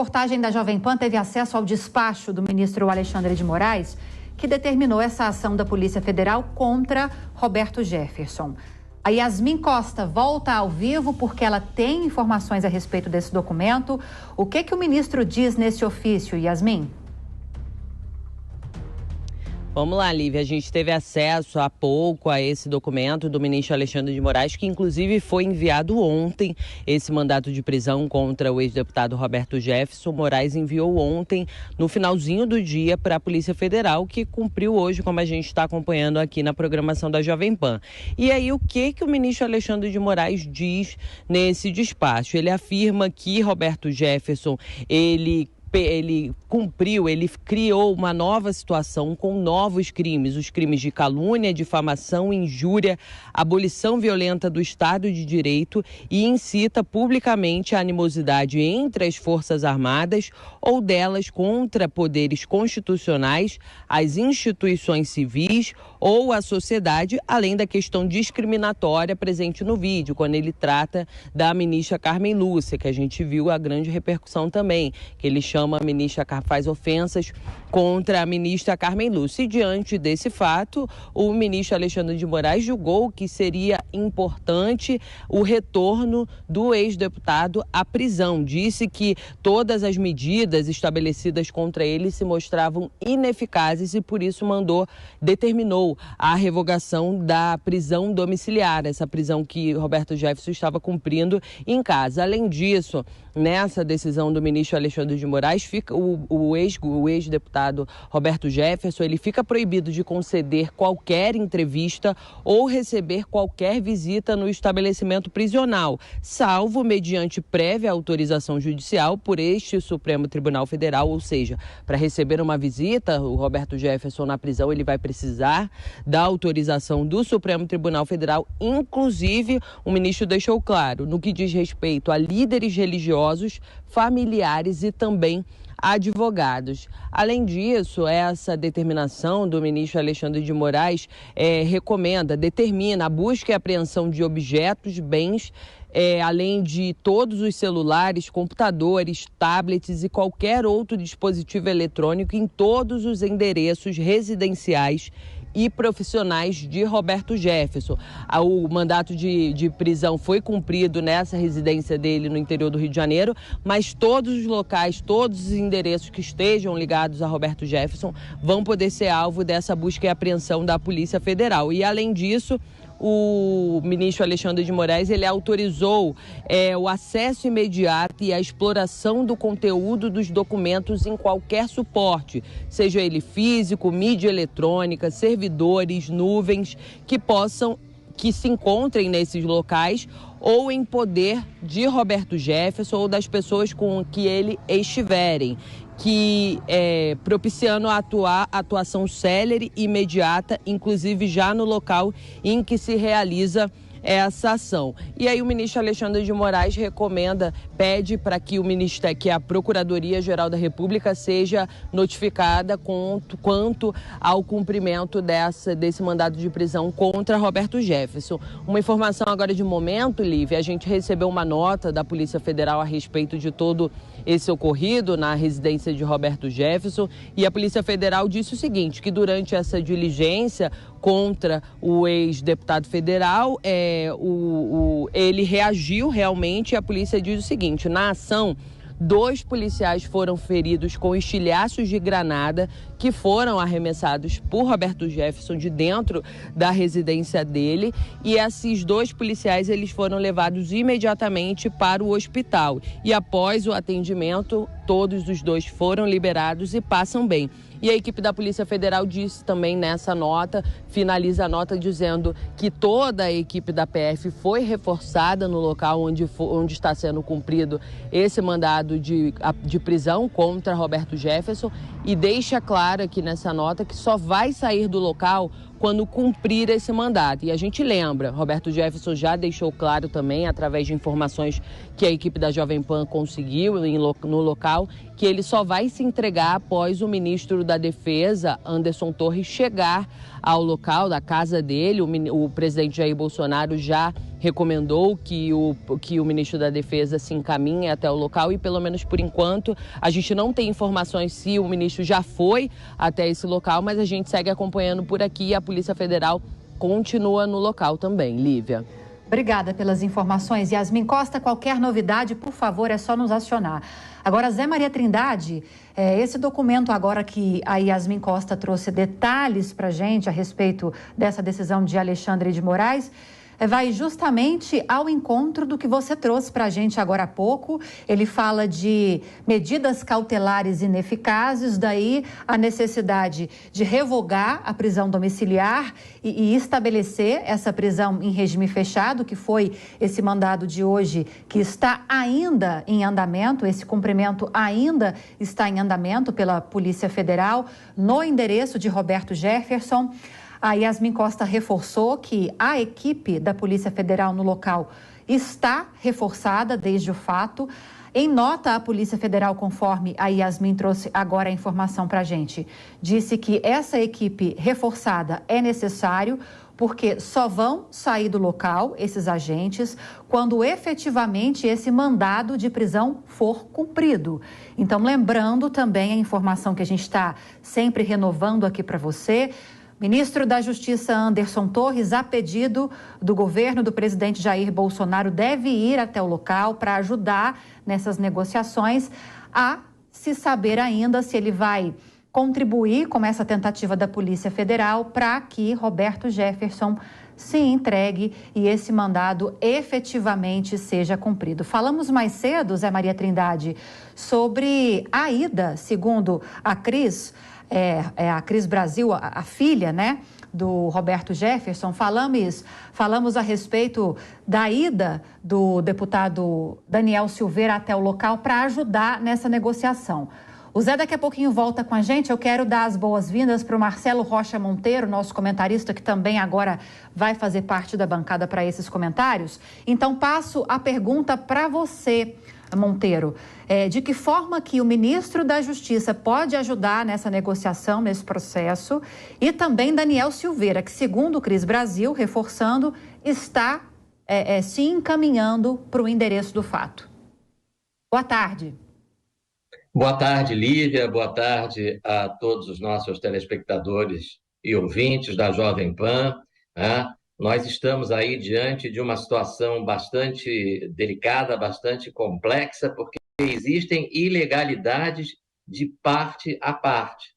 reportagem da Jovem Pan teve acesso ao despacho do ministro Alexandre de Moraes, que determinou essa ação da Polícia Federal contra Roberto Jefferson. A Yasmin Costa volta ao vivo porque ela tem informações a respeito desse documento. O que o ministro diz nesse ofício, Yasmin? Vamos lá, Lívia. A gente teve acesso há pouco a esse documento do ministro Alexandre de Moraes, que inclusive foi enviado ontem, esse mandato de prisão contra o ex-deputado Roberto Jefferson. Moraes enviou ontem, no finalzinho do dia, para a Polícia Federal, que cumpriu hoje, como a gente está acompanhando aqui na programação da Jovem Pan. E aí, o que o ministro Alexandre de Moraes diz nesse despacho? Ele afirma que Roberto Jefferson, ele criou uma nova situação com novos crimes, os crimes de calúnia, difamação, injúria, abolição violenta do Estado de Direito e incita publicamente a animosidade entre as Forças Armadas ou delas contra poderes constitucionais, as instituições civis ou a sociedade, além da questão discriminatória presente no vídeo, quando ele trata da ministra Carmen Lúcia, que a gente viu a grande repercussão também, que ele chama a ministra, faz ofensas contra a ministra Carmen Lúcia. E diante desse fato, o ministro Alexandre de Moraes julgou que seria importante o retorno do ex-deputado à prisão. Disse que todas as medidas estabelecidas contra ele se mostravam ineficazes e por isso determinou a revogação da prisão domiciliar, essa prisão que Roberto Jefferson estava cumprindo em casa. Além disso, nessa decisão do ministro Alexandre de Moraes, o ex-deputado Roberto Jefferson, ele fica proibido de conceder qualquer entrevista ou receber qualquer visita no estabelecimento prisional, salvo mediante prévia autorização judicial por este Supremo Tribunal Federal, ou seja, para receber uma visita, o Roberto Jefferson na prisão, ele vai precisar da autorização do Supremo Tribunal Federal. Inclusive, o ministro deixou claro, no que diz respeito a líderes religiosos, familiares e também advogados. Além disso, essa determinação do ministro Alexandre de Moraes determina a busca e apreensão de objetos, bens, além de todos os celulares, computadores, tablets e qualquer outro dispositivo eletrônico em todos os endereços residenciais e profissionais de Roberto Jefferson. O mandato de prisão foi cumprido nessa residência dele no interior do Rio de Janeiro, mas todos os locais, todos os endereços que estejam ligados a Roberto Jefferson vão poder ser alvo dessa busca e apreensão da Polícia Federal. E, além disso, o ministro Alexandre de Moraes, ele autorizou o acesso imediato e a exploração do conteúdo dos documentos em qualquer suporte, seja ele físico, mídia eletrônica, servidores, nuvens, que se encontrem nesses locais ou em poder de Roberto Jefferson ou das pessoas com que ele estiverem, propiciando a atuação célere e imediata, inclusive já no local em que se realiza essa ação. E aí o ministro Alexandre de Moraes pede para que que a Procuradoria-Geral da República seja notificada quanto ao cumprimento desse mandado de prisão contra Roberto Jefferson. Uma informação agora de momento, Lívia, a gente recebeu uma nota da Polícia Federal a respeito de todo esse ocorrido na residência de Roberto Jefferson, e a Polícia Federal disse o seguinte, que durante essa diligência contra o ex-deputado federal, ele reagiu realmente, e a polícia diz o seguinte: na ação, 2 policiais foram feridos com estilhaços de granada que foram arremessados por Roberto Jefferson de dentro da residência dele, e esses 2 policiais eles foram levados imediatamente para o hospital. E após o atendimento, todos os 2 foram liberados e passam bem. E a equipe da Polícia Federal disse também nessa nota, finaliza a nota dizendo que toda a equipe da PF foi reforçada no local onde está sendo cumprido esse mandado de prisão contra Roberto Jefferson, e deixa claro aqui nessa nota que só vai sair do local quando cumprir esse mandato. E a gente lembra, Roberto Jefferson já deixou claro também, através de informações que a equipe da Jovem Pan conseguiu no local, que ele só vai se entregar após o ministro da Defesa, Anderson Torres, chegar ao local da casa dele. O presidente Jair Bolsonaro já recomendou que o ministro da Defesa se encaminhe até o local e, pelo menos por enquanto, a gente não tem informações se o ministro já foi até esse local, mas a gente segue acompanhando por aqui e a Polícia Federal continua no local também. Lívia. Obrigada pelas informações. Yasmin Costa, qualquer novidade, por favor, é só nos acionar. Agora, Zé Maria Trindade, esse documento agora que a Yasmin Costa trouxe detalhes para a gente a respeito dessa decisão de Alexandre de Moraes, vai justamente ao encontro do que você trouxe para a gente agora há pouco. Ele fala de medidas cautelares ineficazes, daí a necessidade de revogar a prisão domiciliar e estabelecer essa prisão em regime fechado, que foi esse mandado de hoje, que está ainda em andamento, esse cumprimento ainda está em andamento pela Polícia Federal, no endereço de Roberto Jefferson. A Yasmin Costa reforçou que a equipe da Polícia Federal no local está reforçada desde o fato. Em nota, a Polícia Federal, conforme a Yasmin trouxe agora a informação para a gente, disse que essa equipe reforçada é necessário porque só vão sair do local, esses agentes, quando efetivamente esse mandado de prisão for cumprido. Então, lembrando também a informação que a gente está sempre renovando aqui para você, ministro da Justiça Anderson Torres, a pedido do governo do presidente Jair Bolsonaro, deve ir até o local para ajudar nessas negociações, a se saber ainda se ele vai contribuir com essa tentativa da Polícia Federal para que Roberto Jefferson se entregue e esse mandado efetivamente seja cumprido. Falamos mais cedo, Zé Maria Trindade, sobre a ida, segundo a Cris, a Cris Brasil, a filha, né, do Roberto Jefferson. Falamos a respeito da ida do deputado Daniel Silveira até o local para ajudar nessa negociação. O Zé daqui a pouquinho volta com a gente. Eu quero dar as boas-vindas para o Marcelo Rocha Monteiro, nosso comentarista, que também agora vai fazer parte da bancada para esses comentários. Então, passo a pergunta para você, Monteiro. De que forma que o ministro da Justiça pode ajudar nessa negociação, nesse processo, e também Daniel Silveira, que, segundo o Cris Brasil, reforçando, está se encaminhando para o endereço do fato. Boa tarde. Boa tarde, Lívia. Boa tarde a todos os nossos telespectadores e ouvintes da Jovem Pan. Nós estamos aí diante de uma situação bastante delicada, bastante complexa, porque existem ilegalidades de parte a parte.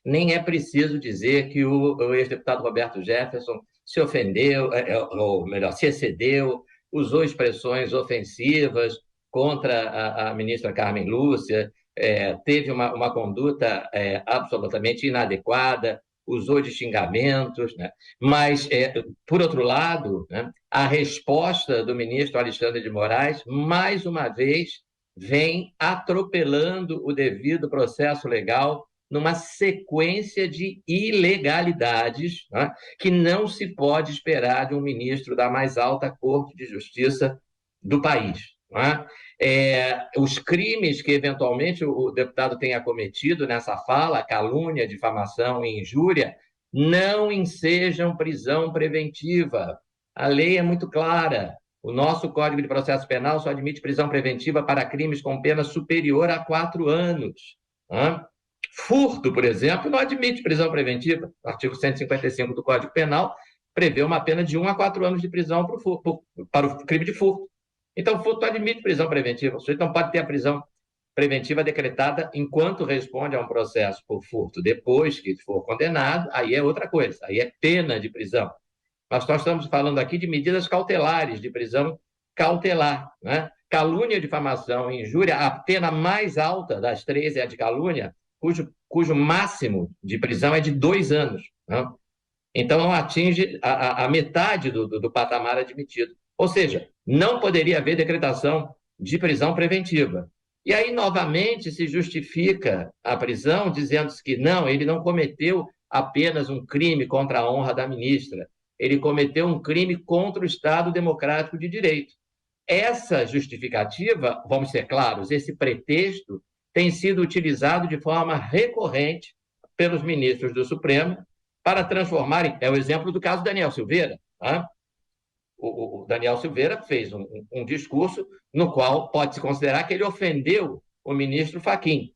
Nem é preciso dizer que o ex-deputado Roberto Jefferson se ofendeu, ou melhor, se excedeu, usou expressões ofensivas contra a ministra Carmen Lúcia, teve uma conduta absolutamente inadequada, usou de xingamentos, né? Mas, por outro lado, né, a resposta do ministro Alexandre de Moraes, mais uma vez, vem atropelando o devido processo legal numa sequência de ilegalidades, né, que não se pode esperar de um ministro da mais alta Corte de Justiça do país. Né? Os crimes que eventualmente o deputado tenha cometido nessa fala, calúnia, difamação e injúria, não ensejam prisão preventiva. A lei é muito clara. O nosso Código de Processo Penal só admite prisão preventiva para crimes com pena superior a 4 anos. Furto, por exemplo, não admite prisão preventiva. O artigo 155 do Código Penal prevê uma pena de 1 a 4 anos de prisão para o crime de furto. Então, o furto admite prisão preventiva. O sujeito não pode ter a prisão preventiva decretada enquanto responde a um processo por furto. Depois que for condenado, aí é outra coisa, aí é pena de prisão. Mas nós estamos falando aqui de medidas cautelares, de prisão cautelar. Né? Calúnia, difamação e injúria, a pena mais alta das 3 é a de calúnia, cujo máximo de prisão é de 2 anos. Né? Então, não atinge a metade do patamar admitido. Ou seja, não poderia haver decretação de prisão preventiva. E aí, novamente, se justifica a prisão, dizendo que não, ele não cometeu apenas um crime contra a honra da ministra, ele cometeu um crime contra o Estado Democrático de Direito. Essa justificativa, vamos ser claros, esse pretexto tem sido utilizado de forma recorrente pelos ministros do Supremo para transformarem, é o exemplo do caso Daniel Silveira, tá? o Daniel Silveira fez um discurso no qual pode-se considerar que ele ofendeu o ministro Fachin.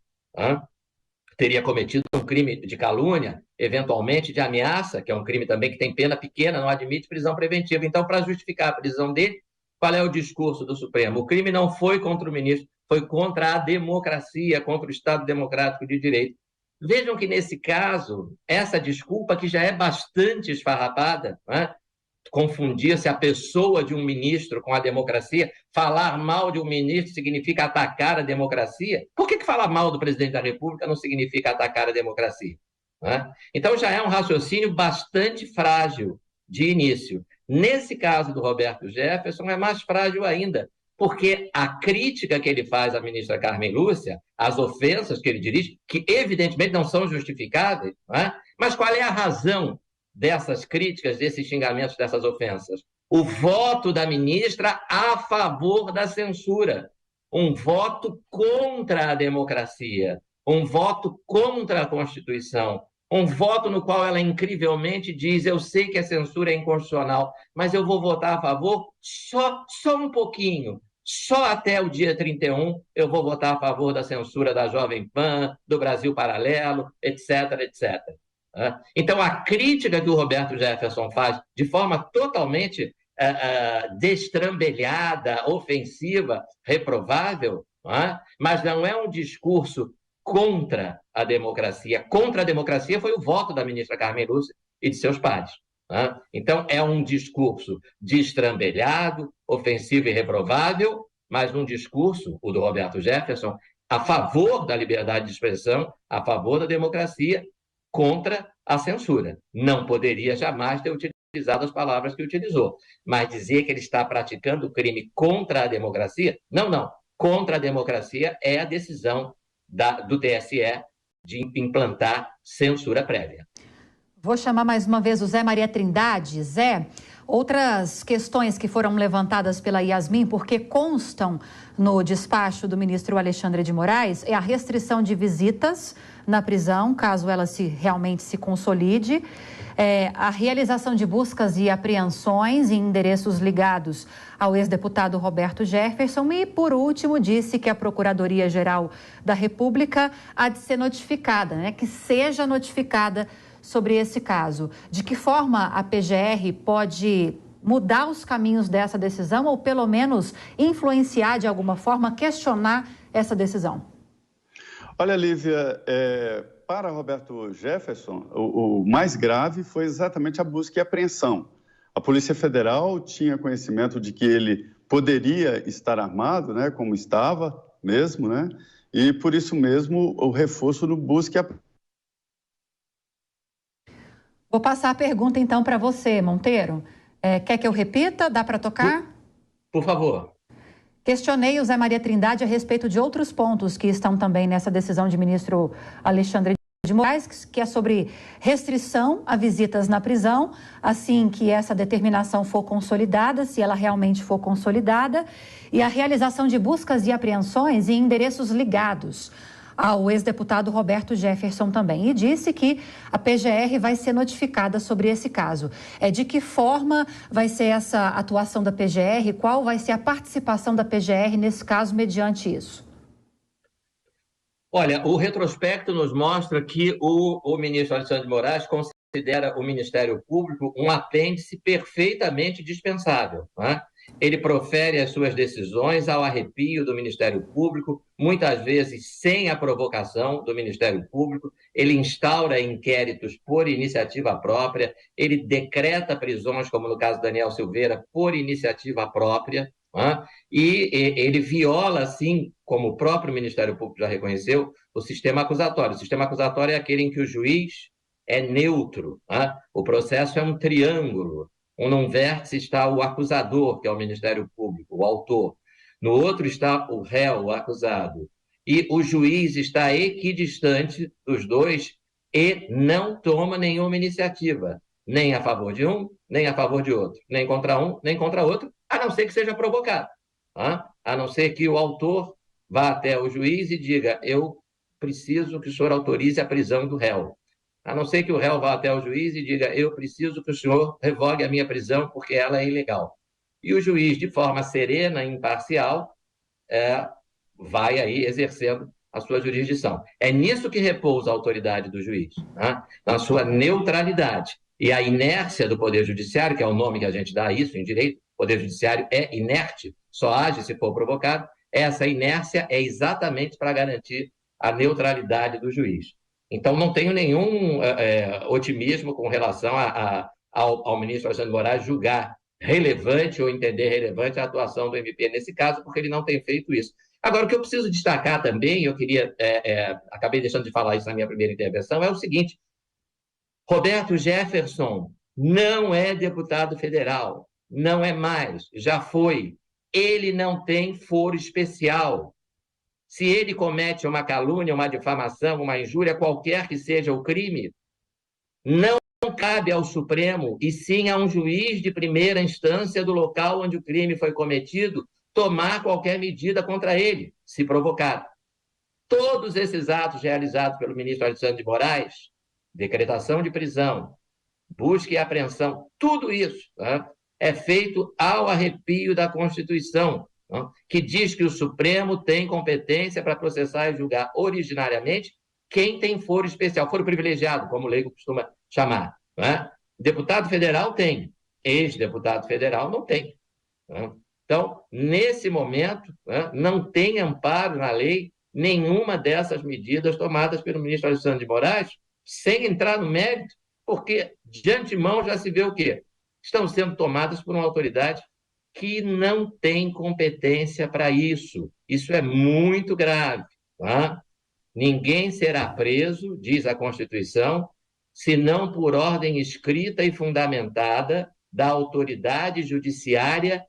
Teria cometido um crime de calúnia, eventualmente de ameaça, que é um crime também que tem pena pequena, não admite prisão preventiva. Então, para justificar a prisão dele, qual é o discurso do Supremo? O crime não foi contra o ministro, foi contra a democracia, contra o Estado Democrático de Direito. Vejam que, nesse caso, essa desculpa, que já é bastante esfarrapada, confundir-se a pessoa de um ministro com a democracia, falar mal de um ministro significa atacar a democracia. Por que falar mal do presidente da República não significa atacar a democracia? Então já é um raciocínio bastante frágil de início. Nesse caso do Roberto Jefferson é mais frágil ainda, porque a crítica que ele faz à ministra Carmen Lúcia, as ofensas que ele dirige, que evidentemente não são justificáveis, mas qual é a razão dessas críticas, desses xingamentos, dessas ofensas? O voto da ministra a favor da censura, um voto contra a democracia, um voto contra a Constituição, um voto no qual ela incrivelmente diz: eu sei que a censura é inconstitucional, mas eu vou votar a favor só um pouquinho, só até o dia 31 eu vou votar a favor da censura da Jovem Pan, do Brasil Paralelo, etc, etc. Então, a crítica que o Roberto Jefferson faz de forma totalmente destrambelhada, ofensiva, reprovável, mas não é um discurso contra a democracia. Contra a democracia foi o voto da ministra Carmen Lúcia e de seus pares. Então, é um discurso destrambelhado, ofensivo e reprovável, mas um discurso, o do Roberto Jefferson, a favor da liberdade de expressão, a favor da democracia, contra a censura. Não poderia jamais ter utilizado as palavras que utilizou, mas dizer que ele está praticando crime contra a democracia, não. Contra a democracia é a decisão do TSE de implantar censura prévia. Vou chamar mais uma vez o Zé Maria Trindade. Zé, outras questões que foram levantadas pela Yasmin, porque constam no despacho do ministro Alexandre de Moraes, é a restrição de visitas na prisão, caso ela realmente se consolide, a realização de buscas e apreensões em endereços ligados ao ex-deputado Roberto Jefferson e, por último, disse que a Procuradoria-Geral da República há de ser notificada, que seja notificada sobre esse caso. De que forma a PGR pode mudar os caminhos dessa decisão ou, pelo menos, influenciar de alguma forma, questionar essa decisão? Olha, Lívia, para Roberto Jefferson, o mais grave foi exatamente a busca e apreensão. A Polícia Federal tinha conhecimento de que ele poderia estar armado, como estava mesmo, e por isso mesmo o reforço no busca e apreensão. Vou passar a pergunta então para você, Monteiro. Quer que eu repita? Dá para tocar? Por favor. Questionei o Zé Maria Trindade a respeito de outros pontos que estão também nessa decisão de ministro Alexandre de Moraes, que é sobre restrição a visitas na prisão, assim que essa determinação for consolidada, se ela realmente for consolidada, e a realização de buscas e apreensões em endereços ligados ao ex-deputado Roberto Jefferson também, e disse que a PGR vai ser notificada sobre esse caso. De que forma vai ser essa atuação da PGR? Qual vai ser a participação da PGR nesse caso mediante isso? Olha, o retrospecto nos mostra que o ministro Alexandre de Moraes considera o Ministério Público um apêndice perfeitamente dispensável, Ele profere as suas decisões ao arrepio do Ministério Público, muitas vezes sem a provocação do Ministério Público. Ele instaura inquéritos por iniciativa própria, ele decreta prisões, como no caso do Daniel Silveira, por iniciativa própria, e ele viola, assim como o próprio Ministério Público já reconheceu, o sistema acusatório. O sistema acusatório é aquele em que o juiz é neutro, o processo é um triângulo. Num vértice está o acusador, que é o Ministério Público, o autor. No outro está o réu, o acusado. E o juiz está equidistante dos dois e não toma nenhuma iniciativa, nem a favor de um, nem a favor de outro, nem contra um, nem contra outro, a não ser que seja provocado. A não ser que o autor vá até o juiz e diga: eu preciso que o senhor autorize a prisão do réu. A não ser que o réu vá até o juiz e diga: eu preciso que o senhor revogue a minha prisão porque ela é ilegal. e o juiz, de forma serena e imparcial, vai aí exercendo a sua jurisdição. É nisso que repousa a autoridade do juiz, né? Na sua neutralidade. E a inércia do Poder Judiciário, que é o nome que a gente dá a isso em direito, o Poder Judiciário é inerte, só age se for provocado, essa inércia é exatamente para garantir a neutralidade do juiz. Então, não tenho nenhum otimismo com relação ao ministro Alexandre de Moraes julgar relevante ou entender relevante a atuação do MP nesse caso, porque ele não tem feito isso. Agora, o que eu preciso destacar também, eu queria, acabei deixando de falar isso na minha primeira intervenção, é o seguinte: Roberto Jefferson não é deputado federal, não é mais, já foi. Ele não tem foro especial. Se ele comete uma calúnia, uma difamação, uma injúria, qualquer que seja o crime, não cabe ao Supremo, e sim a um juiz de primeira instância do local onde o crime foi cometido, tomar qualquer medida contra ele, se provocado. Todos esses atos realizados pelo ministro Alexandre de Moraes, decretação de prisão, busca e apreensão, tudo isso, né, é feito ao arrepio da Constituição, né, que diz que o Supremo tem competência para processar e julgar originariamente quem tem foro especial, foro privilegiado, como o leigo costuma chamar. Né? Deputado federal tem, ex-deputado federal não tem. Né? Então, nesse momento, né, não tem amparo na lei nenhuma dessas medidas tomadas pelo ministro Alexandre de Moraes, sem entrar no mérito, porque de antemão já se vê o quê? Estão sendo tomadas por uma autoridade que não tem competência para isso. Isso é muito grave. Tá? Ninguém será preso, diz a Constituição, senão por ordem escrita e fundamentada da autoridade judiciária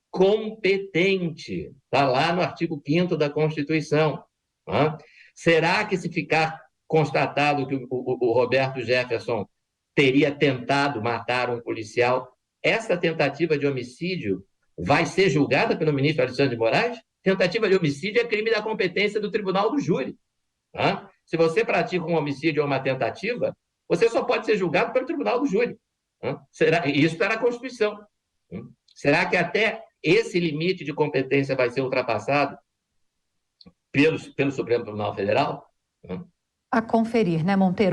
competente. Está lá no artigo 5º da Constituição. Tá? Será que, se ficar constatado que o Roberto Jefferson teria tentado matar um policial, essa tentativa de homicídio vai ser julgada pelo ministro Alexandre de Moraes? Tentativa de homicídio é crime da competência do tribunal do júri. Tá? Se você pratica um homicídio ou uma tentativa, você só pode ser julgado pelo tribunal do júri. Tá? Isso está na Constituição. Tá? Será que até esse limite de competência vai ser ultrapassado pelo Supremo Tribunal Federal? A conferir, né, Monteiro?